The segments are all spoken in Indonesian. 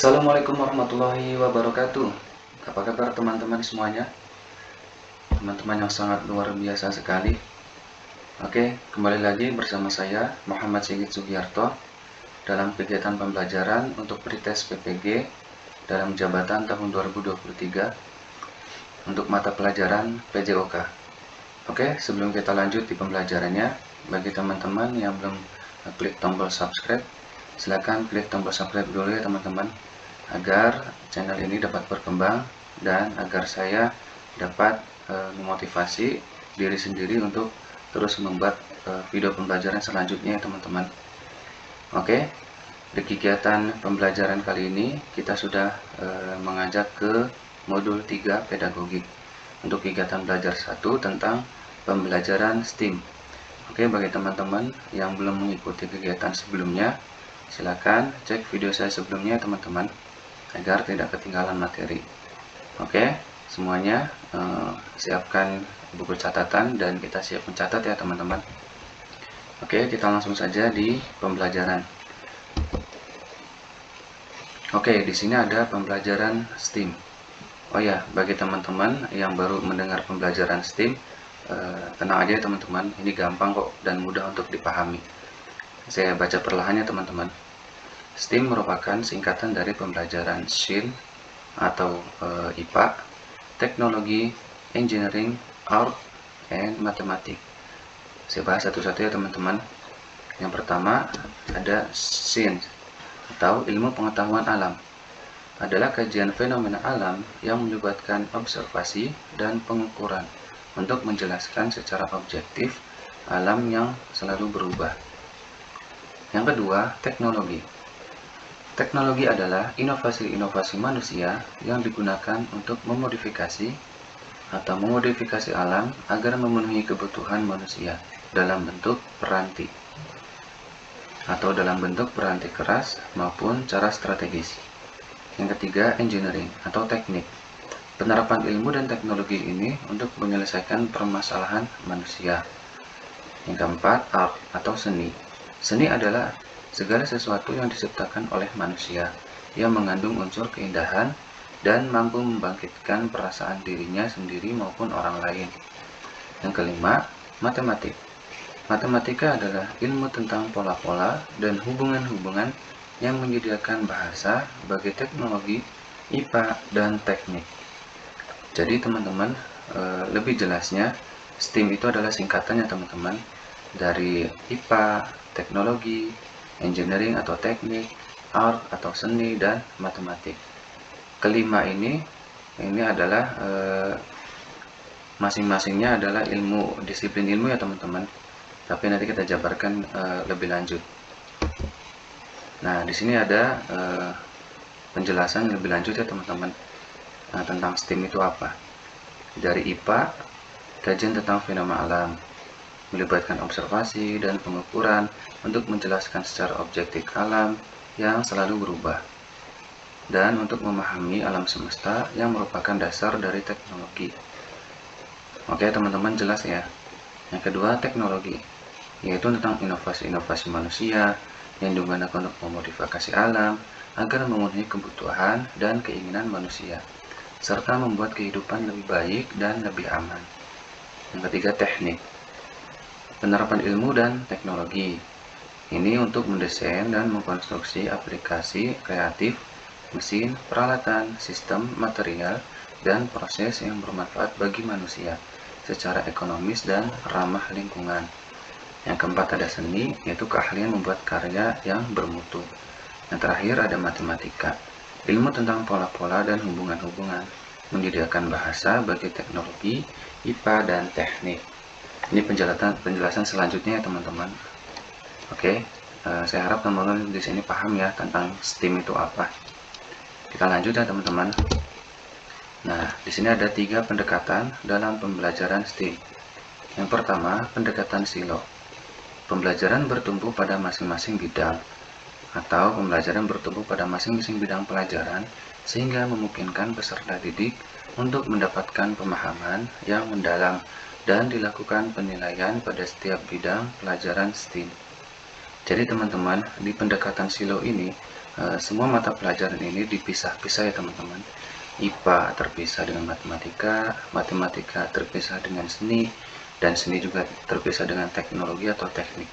Assalamualaikum warahmatullahi wabarakatuh. Apa kabar teman-teman semuanya? Teman-teman yang sangat luar biasa sekali. Oke, kembali lagi bersama saya Muhammad Sigit Sugiarto dalam kegiatan pembelajaran untuk pretest PPG dalam jabatan tahun 2023 untuk mata pelajaran PJOK. Oke, sebelum kita lanjut di pembelajarannya, bagi teman-teman yang belum klik tombol subscribe, silakan klik tombol subscribe dulu ya teman-teman, agar channel ini dapat berkembang dan agar saya dapat memotivasi diri sendiri untuk terus membuat video pembelajaran selanjutnya teman-teman. Oke, di kegiatan pembelajaran kali ini kita sudah mengajak ke modul 3 pedagogik untuk kegiatan belajar 1 tentang pembelajaran STEAM. Oke, bagi teman-teman yang belum mengikuti kegiatan sebelumnya, silakan cek video saya sebelumnya teman-teman agar tidak ketinggalan materi. Oke, semuanya siapkan buku catatan dan kita siap mencatat ya teman-teman. Oke, kita langsung saja di pembelajaran. Oke, di sini ada pembelajaran STEAM. Oh ya, bagi teman-teman yang baru mendengar pembelajaran STEAM, tenang aja teman-teman, ini gampang kok dan mudah untuk dipahami. Saya baca perlahan ya teman-teman. STEAM merupakan singkatan dari pembelajaran SHIN atau IPA, Teknologi, Engineering, Art, and Mathematics. Saya bahas satu-satu ya teman-teman. Yang pertama ada SHIN atau Ilmu Pengetahuan Alam. Adalah kajian fenomena alam yang melibatkan observasi dan pengukuran untuk menjelaskan secara objektif alam yang selalu berubah. Yang kedua, teknologi. Teknologi adalah inovasi-inovasi manusia yang digunakan untuk memodifikasi alam agar memenuhi kebutuhan manusia dalam bentuk peranti keras maupun cara strategis. Yang ketiga, engineering atau teknik. Penerapan ilmu dan teknologi ini untuk menyelesaikan permasalahan manusia. Yang keempat, art atau seni. Seni adalah segala sesuatu yang diciptakan oleh manusia yang mengandung unsur keindahan dan mampu membangkitkan perasaan dirinya sendiri maupun orang lain. Yang kelima, matematik. Matematika adalah ilmu tentang pola-pola dan hubungan-hubungan yang menyediakan bahasa bagi teknologi, IPA, dan teknik. Jadi teman-teman, lebih jelasnya, STEAM itu adalah singkatannya teman-teman dari IPA, teknologi, engineering atau teknik, art atau seni, dan matematik. Kelima ini adalah masing-masingnya adalah disiplin ilmu ya teman-teman. Tapi nanti kita jabarkan lebih lanjut. Nah, di sini ada penjelasan lebih lanjut ya teman-teman tentang STEAM itu apa. Dari IPA, kajian tentang fenomena alam, melibatkan observasi dan pengukuran untuk menjelaskan secara objektif alam yang selalu berubah, dan untuk memahami alam semesta yang merupakan dasar dari teknologi. Oke teman-teman, jelas ya. Yang kedua, teknologi, yaitu tentang inovasi-inovasi manusia yang digunakan untuk memodifikasi alam agar memenuhi kebutuhan dan keinginan manusia, serta membuat kehidupan lebih baik dan lebih aman. Yang ketiga, teknik. Penerapan ilmu dan teknologi. Ini untuk mendesain dan mengkonstruksi aplikasi kreatif, mesin, peralatan, sistem, material, dan proses yang bermanfaat bagi manusia secara ekonomis dan ramah lingkungan. Yang keempat ada seni, yaitu keahlian membuat karya yang bermutu. Yang terakhir ada matematika, ilmu tentang pola-pola dan hubungan-hubungan, menyediakan bahasa bagi teknologi, IPA, dan teknik. Ini penjelasan selanjutnya ya teman-teman. Oke, saya harap teman-teman di sini paham ya tentang STEAM itu apa. Kita lanjut ya teman-teman. Nah, di sini ada 3 pendekatan dalam pembelajaran STEAM. Yang pertama, pendekatan silo. Pembelajaran bertumpu pada masing-masing bidang, atau pembelajaran bertumpu pada masing-masing bidang pelajaran sehingga memungkinkan peserta didik untuk mendapatkan pemahaman yang mendalam dan dilakukan penilaian pada setiap bidang pelajaran STEAM. Jadi teman-teman, di pendekatan silo ini, semua mata pelajaran ini dipisah-pisah ya teman-teman. IPA terpisah dengan matematika, matematika terpisah dengan seni, dan seni juga terpisah dengan teknologi atau teknik.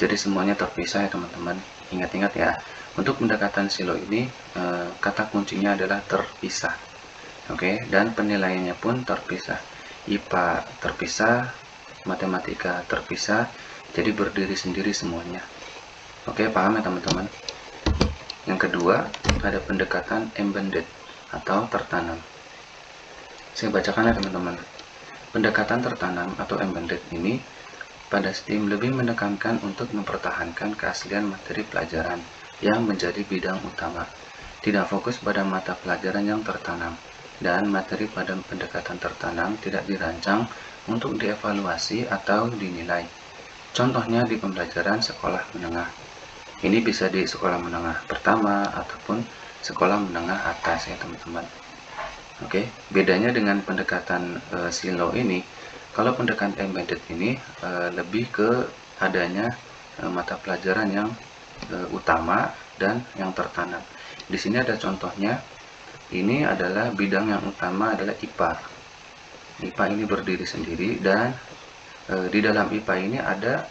Jadi semuanya terpisah ya teman-teman. Ingat-ingat ya, untuk pendekatan silo ini, kata kuncinya adalah terpisah. Oke, dan penilaiannya pun terpisah. IPA terpisah, matematika terpisah, jadi berdiri sendiri semuanya. Oke, paham ya teman-teman? Yang kedua, ada pendekatan embedded atau tertanam. Saya bacakan ya teman-teman. Pendekatan tertanam atau embedded ini pada STEAM lebih menekankan untuk mempertahankan keaslian materi pelajaran yang menjadi bidang utama. Tidak fokus pada mata pelajaran yang tertanam, dan materi pada pendekatan tertanam tidak dirancang untuk dievaluasi atau dinilai. Contohnya di pembelajaran sekolah menengah. Ini bisa di sekolah menengah pertama ataupun sekolah menengah atas ya teman-teman. Oke, bedanya dengan pendekatan silo ini, kalau pendekatan embedded ini lebih ke adanya mata pelajaran yang utama dan yang tertanam. Di sini ada contohnya. Ini adalah bidang yang utama adalah IPA. IPA ini berdiri sendiri dan di dalam IPA ini ada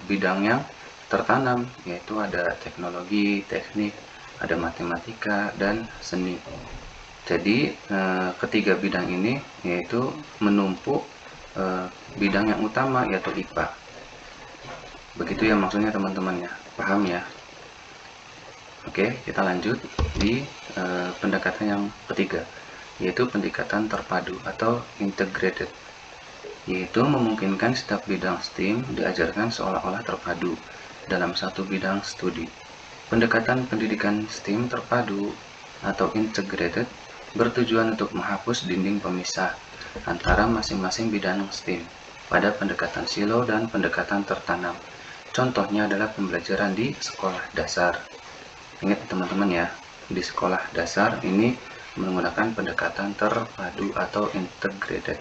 bidang yang tertanam, yaitu ada teknologi, teknik, ada matematika, dan seni. Jadi ketiga bidang ini yaitu menumpuk bidang yang utama, yaitu IPA. Begitu ya maksudnya teman-teman ya, paham ya? Oke, kita lanjut di pendekatan yang ketiga, yaitu pendekatan terpadu atau integrated, yaitu memungkinkan setiap bidang STEAM diajarkan seolah-olah terpadu dalam satu bidang studi. Pendekatan pendidikan STEAM terpadu atau integrated bertujuan untuk menghapus dinding pemisah antara masing-masing bidang STEAM pada pendekatan silo dan pendekatan tertanam. Contohnya adalah pembelajaran di sekolah dasar. Ingat teman-teman ya, di sekolah dasar ini menggunakan pendekatan terpadu atau integrated.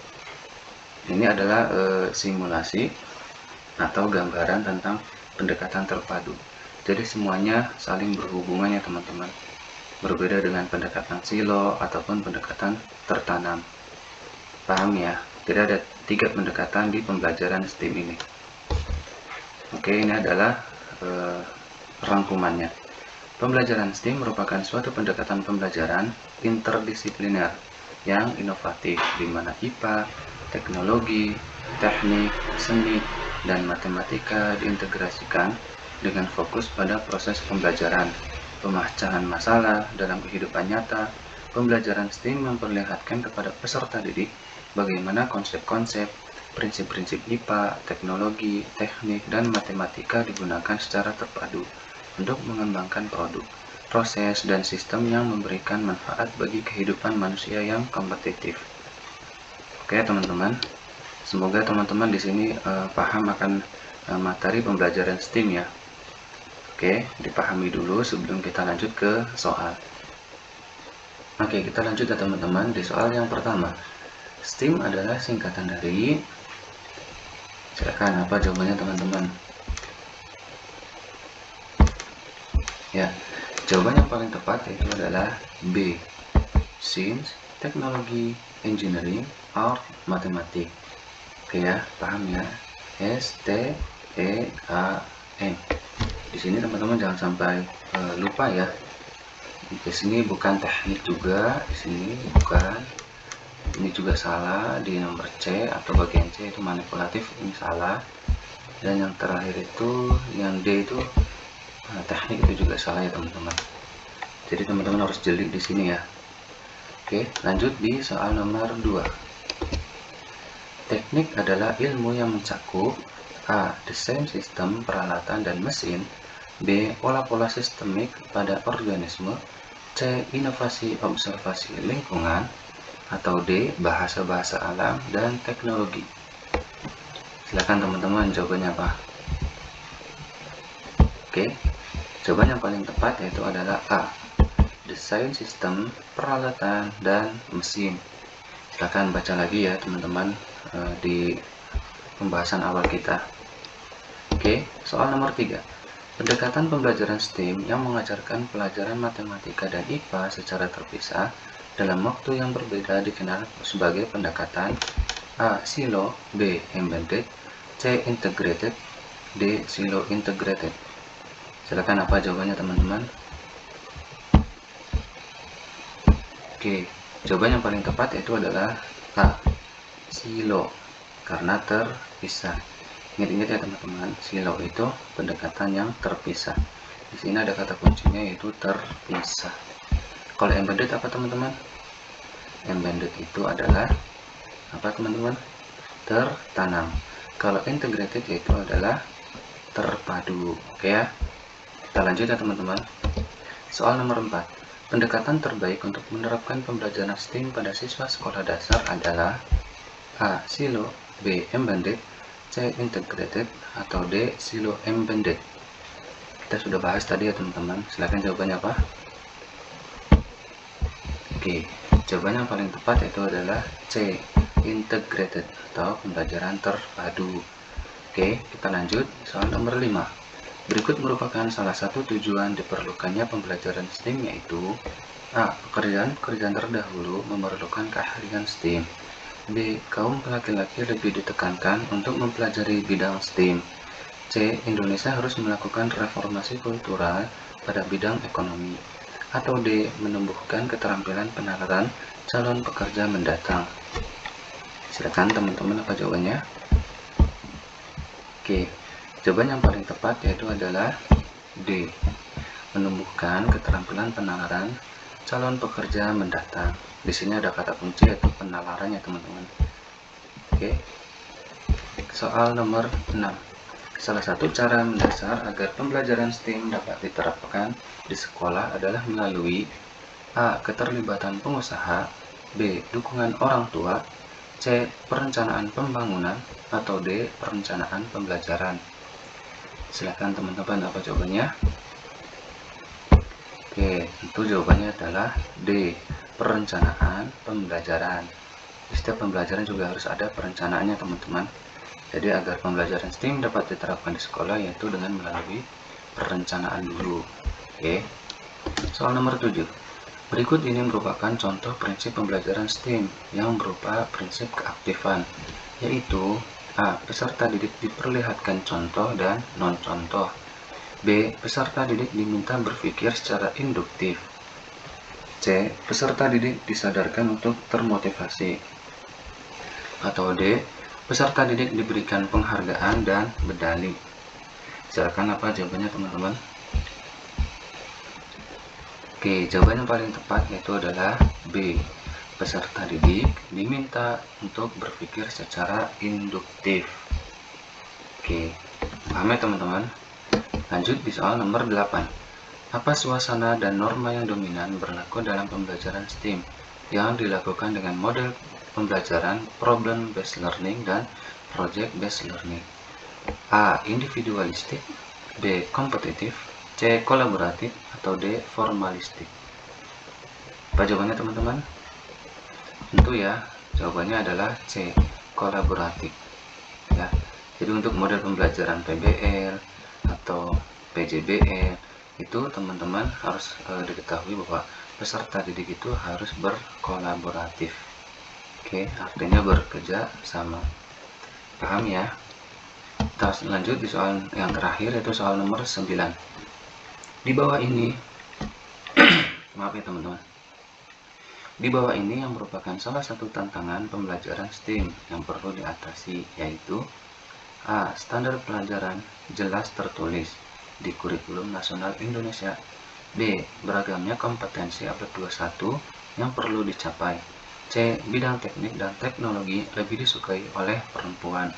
Ini adalah simulasi atau gambaran tentang pendekatan terpadu. Jadi semuanya saling berhubungan ya teman-teman. Berbeda dengan pendekatan silo ataupun pendekatan tertanam. Paham ya? Jadi ada 3 pendekatan di pembelajaran STEAM ini. Oke, ini adalah rangkumannya. Pembelajaran STEAM merupakan suatu pendekatan pembelajaran interdisipliner yang inovatif, di mana IPA, teknologi, teknik, seni, dan matematika diintegrasikan dengan fokus pada proses pembelajaran, pemecahan masalah dalam kehidupan nyata. Pembelajaran STEAM memperlihatkan kepada peserta didik bagaimana konsep-konsep, prinsip-prinsip IPA, teknologi, teknik, dan matematika digunakan secara terpadu untuk mengembangkan produk, proses, dan sistem yang memberikan manfaat bagi kehidupan manusia yang kompetitif. Oke teman-teman, semoga teman-teman di sini paham akan materi pembelajaran STEAM ya. Oke, dipahami dulu sebelum kita lanjut ke soal. Oke, kita lanjut ya teman-teman di soal yang pertama. STEAM adalah singkatan dari, silakan apa jawabannya teman-teman? Ya, jawaban yang paling tepat yaitu adalah B. Science, Teknologi, Engineering, Art, Matematik. Oke ya, paham ya? STEAM. Di sini teman-teman jangan sampai lupa ya. Di sini bukan teknik juga, di sini bukan. Ini juga salah di nomor C atau bagian C itu manipulatif, ini salah. Dan yang terakhir itu yang D itu teknik itu juga salah ya teman-teman. Jadi teman-teman harus jeli di sini ya. Oke, lanjut di soal nomor 2. Teknik adalah ilmu yang mencakup A. Desain sistem, peralatan, dan mesin, B. Pola-pola sistemik pada organisme, C. Inovasi observasi lingkungan, atau D. Bahasa-bahasa alam dan teknologi. Silakan teman-teman jawabannya apa? Oke, jawaban yang paling tepat yaitu adalah A. Desain sistem, peralatan, dan mesin. Silakan baca lagi ya teman-teman di pembahasan awal kita. Oke, soal nomor 3. Pendekatan pembelajaran STEAM yang mengajarkan pelajaran matematika dan IPA secara terpisah dalam waktu yang berbeda dikenal sebagai pendekatan A. Silo, B. Embedded, C. Integrated, D. Silo Integrated. Silakan apa jawabannya teman-teman? Oke, jawaban yang paling tepat itu adalah A. Silo, karena terpisah. Ingat-ingat ya teman-teman, silo itu pendekatan yang terpisah. Di sini ada kata kuncinya yaitu terpisah. Kalau embedded apa teman-teman? Embedded itu adalah apa teman-teman? Tertanam. Kalau integrated yaitu adalah terpadu. Oke ya. Kita lanjut ya teman-teman. Soal nomor 4. Pendekatan terbaik untuk menerapkan pembelajaran STEAM pada siswa sekolah dasar adalah A. Silo, B. Embedded, C. Integrated, atau D. Silo Embedded. Kita sudah bahas tadi ya teman-teman. Silahkan jawabannya apa? Oke, jawaban yang paling tepat itu adalah C. Integrated, atau pembelajaran terpadu. Oke, kita lanjut. Soal nomor 5. Berikut merupakan salah satu tujuan diperlukannya pembelajaran STEAM, yaitu A. Pekerjaan terdahulu memerlukan keahlian STEAM. B. Kaum laki-laki lebih ditekankan untuk mempelajari bidang STEAM. C. Indonesia harus melakukan reformasi kultural pada bidang ekonomi. Atau D. Menumbuhkan keterampilan penalaran calon pekerja mendatang. Silakan teman-teman apa jawabannya? Oke, jawaban yang paling tepat yaitu adalah D. Menumbuhkan keterampilan penalaran calon pekerja mendatang. Di sini ada kata kunci yaitu penalaran ya teman-teman. Oke. Soal nomor 6. Salah satu cara mendasar agar pembelajaran STEAM dapat diterapkan di sekolah adalah melalui A. Keterlibatan pengusaha, B. Dukungan orang tua, C. Perencanaan pembangunan, atau D. Perencanaan pembelajaran. Silakan teman-teman apa jawabannya? Oke, tentu jawabannya adalah D. Perencanaan pembelajaran. Di setiap pembelajaran juga harus ada perencanaannya teman-teman. Jadi agar pembelajaran STEAM dapat diterapkan di sekolah yaitu dengan melalui perencanaan dulu. Oke. Soal nomor 7. Berikut ini merupakan contoh prinsip pembelajaran STEAM yang berupa prinsip keaktifan, yaitu A. Peserta didik diperlihatkan contoh dan non-contoh. B. Peserta didik diminta berpikir secara induktif. C. Peserta didik disadarkan untuk termotivasi. Atau D. Peserta didik diberikan penghargaan dan medali. Silakan apa jawabannya teman-teman? Oke, jawaban yang paling tepat yaitu adalah B. Peserta didik diminta untuk berpikir secara induktif. Oke, paham ya teman-teman? Lanjut di soal nomor 8. Apa suasana dan norma yang dominan berlaku dalam pembelajaran STEAM yang dilakukan dengan model pembelajaran problem based learning dan project based learning? A. Individualistik, B. Kompetitif, C. Kolaboratif, atau D. Formalistik. Apa jawabannya teman-teman? Tentu ya, jawabannya adalah C. Kolaboratif. Ya, jadi untuk model pembelajaran PBL atau PJBL itu teman-teman harus diketahui bahwa peserta didik itu harus berkolaboratif. Oke, artinya bekerja sama. Paham ya? Kita lanjut di soal yang terakhir yaitu soal nomor 9. Di bawah ini maaf ya teman-teman. Di bawah ini yang merupakan salah satu tantangan pembelajaran STEAM yang perlu diatasi, yaitu A. Standar pelajaran jelas tertulis di Kurikulum Nasional Indonesia. B. Beragamnya kompetensi abad 21 yang perlu dicapai. C. Bidang teknik dan teknologi lebih disukai oleh perempuan.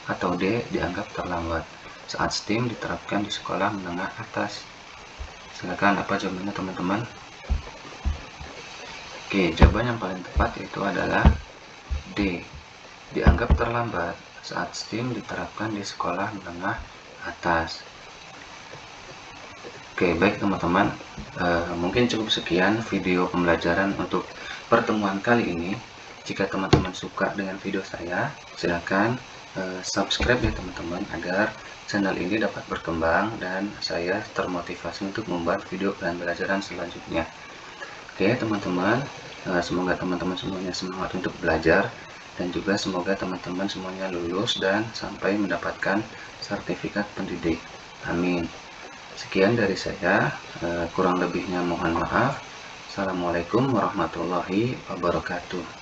Atau D. Dianggap terlambat saat STEAM diterapkan di sekolah menengah atas. Silakan apa jawabannya teman-teman? Oke, jawaban yang paling tepat itu adalah D. Dianggap terlambat saat STEAM diterapkan di sekolah menengah atas. Oke, baik teman-teman, mungkin cukup sekian video pembelajaran untuk pertemuan kali ini. Jika teman-teman suka dengan video saya, silakan subscribe ya teman-teman, agar channel ini dapat berkembang dan saya termotivasi untuk membuat video pembelajaran selanjutnya. Oke teman-teman, semoga teman-teman semuanya semangat untuk belajar, dan juga semoga teman-teman semuanya lulus dan sampai mendapatkan sertifikat pendidik. Amin. Sekian dari saya, kurang lebihnya mohon maaf. Assalamualaikum warahmatullahi wabarakatuh.